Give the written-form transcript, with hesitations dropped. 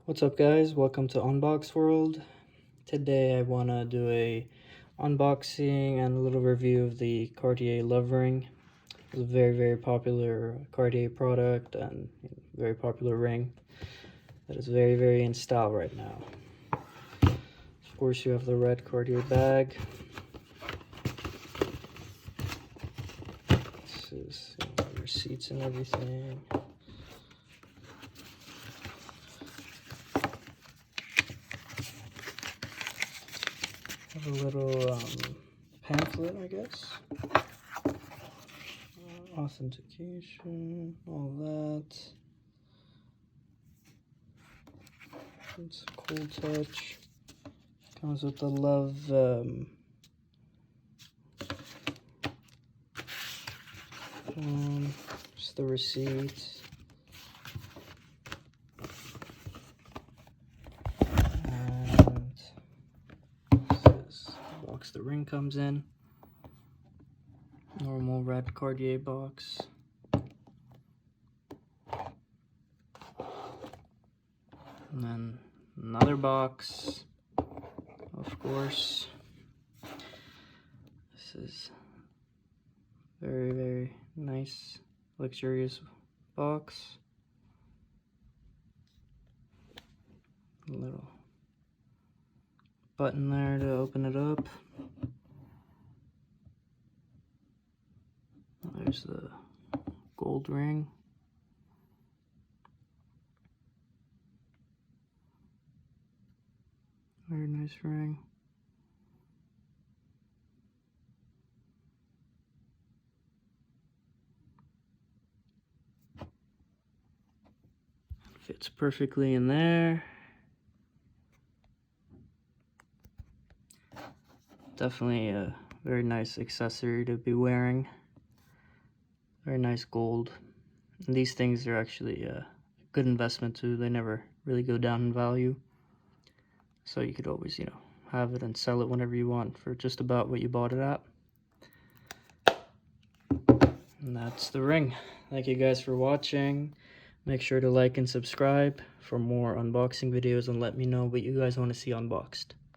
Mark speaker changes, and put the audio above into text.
Speaker 1: What's up guys, welcome to Unbox World. Today I want to do a unboxing and a little review of the Cartier Love Ring. It's a very popular Cartier product and very popular ring that is very in style right now. Of course you have the red Cartier bag. This is receipts and everything. Have a little pamphlet, I guess. Authentication, all that. It's a cool touch. Comes with the love just the receipt. And this is the box the ring comes in. Normal red Cartier box. And then another box, of course. This is very nice, luxurious box. A little button there to open it up. There's the gold ring. Very nice ring. Fits perfectly in there. Definitely a very nice accessory to be wearing. Very nice gold. And these things are actually a good investment too. They never really go down in value. So you could always, have it and sell it whenever you want for just about what you bought it at. And that's the ring. Thank you guys for watching. Make sure to like and subscribe for more unboxing videos and let me know what you guys want to see unboxed.